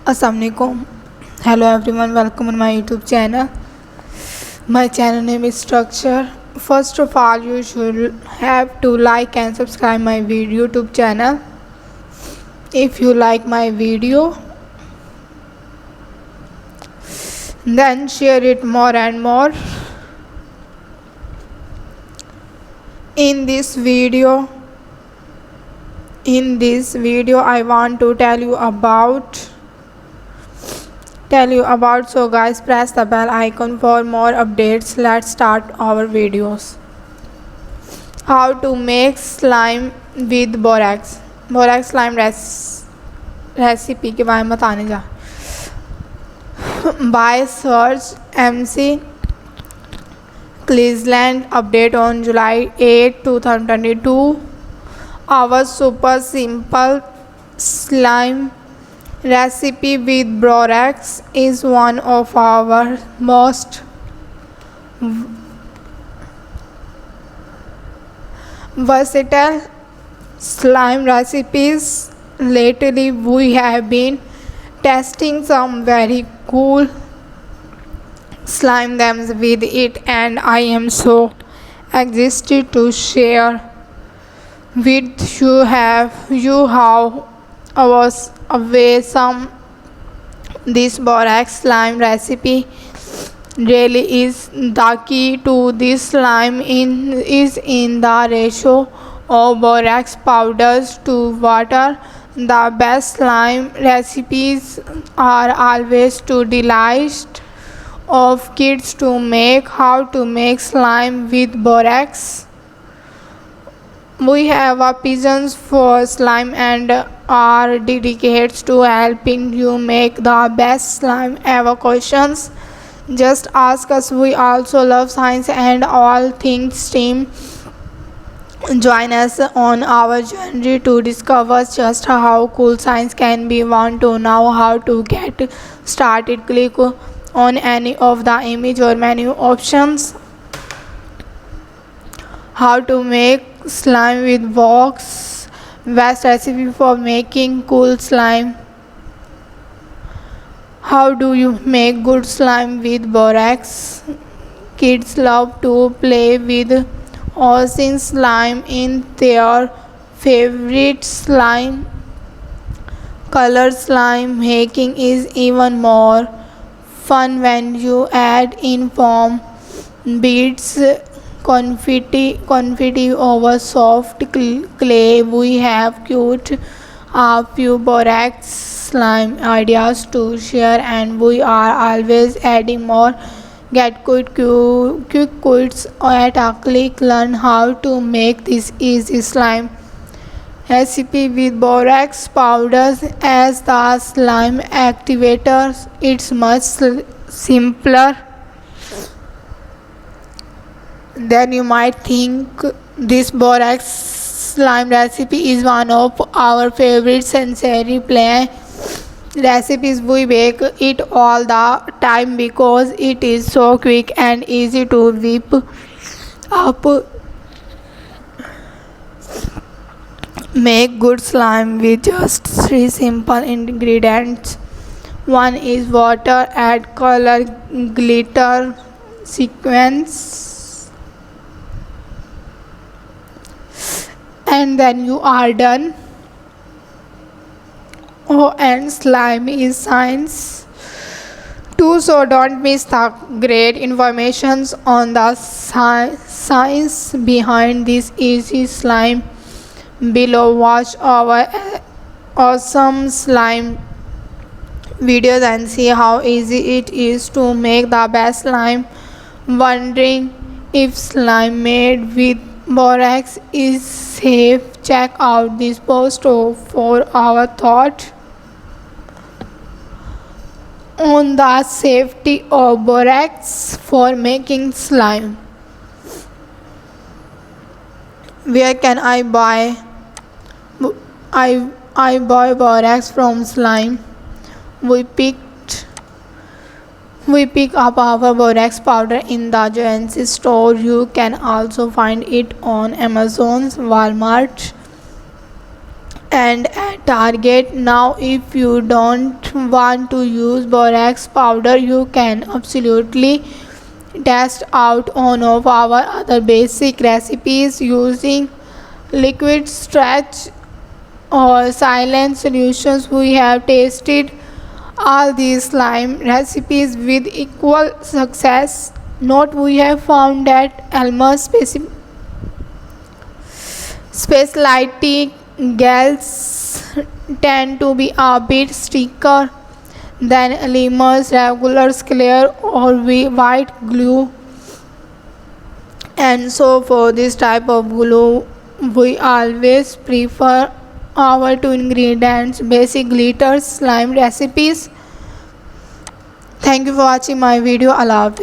Assalamualaikum. Hello everyone, welcome on my YouTube channel. My channel name is Structure. First of all, you should have to like and subscribe my YouTube channel. If you like my video, then share it more and more. In this video, I want to tell you about. So guys, press the bell icon for more updates. Let's start our videos. How to make slime with borax. Borax slime recipe के बारे में बताने जा. By search MC Cleveland update on July 8, 2022. Our super simple slime recipe with borax is one of our most versatile slime recipes. Lately, we have been testing some very cool slime themes with it, and I am so excited to share with you how I was away some this borax slime recipe really is. The key to this slime is in the ratio of borax powders to water. The best slime recipes are always to delight of kids to make. How to make slime with borax. We have a pigeons for slime and are dedicated to helping you make the best slime ever. Questions? Just ask us. We also love science and all things STEAM. Join us on our journey to discover just how cool science can be. Want to know how to get started? Click on any of the image or menu options. How to make slime with box. Best recipe for making cool slime. How do you make good slime with borax? Kids love to play with ocean slime in their favorite slime. Color slime making is even more fun when you add in foam, beads, confetti over soft clay. We have a few borax slime ideas to share, and we are always adding more. Get quick quits at a click. Learn how to make this easy slime recipe with borax powders as the slime activators. It's much simpler then you might think. This borax slime recipe is one of our favorite sensory play recipes. We bake it all the time because it is so quick and easy to whip up. Make good slime with just 3 simple ingredients. One is water. Add color, glitter, sequence, and then you are done. Oh, and slime is science too, so don't miss the great information on the science behind this easy slime below. Watch our awesome slime videos and see how easy it is to make the best slime. Wondering if slime made with borax is safe? Check out this post for our thought on the safety of borax for making slime. Where can I buy? I buy borax from slime. We pick up our borax powder in the Joanne's store. You can also find it on Amazon, Walmart, and at Target. Now if you don't want to use borax powder, you can absolutely test out one of our other basic recipes using liquid stretch or silent solutions. We have tasted all these slime recipes with equal success. Note, we have found that Elmer's specialty gels tend to be a bit thicker than Elmer's regular clear or white glue, and so for this type of glue we always prefer our two ingredients basic glitter slime recipes. Thank you for watching my video. Allah Hafiz.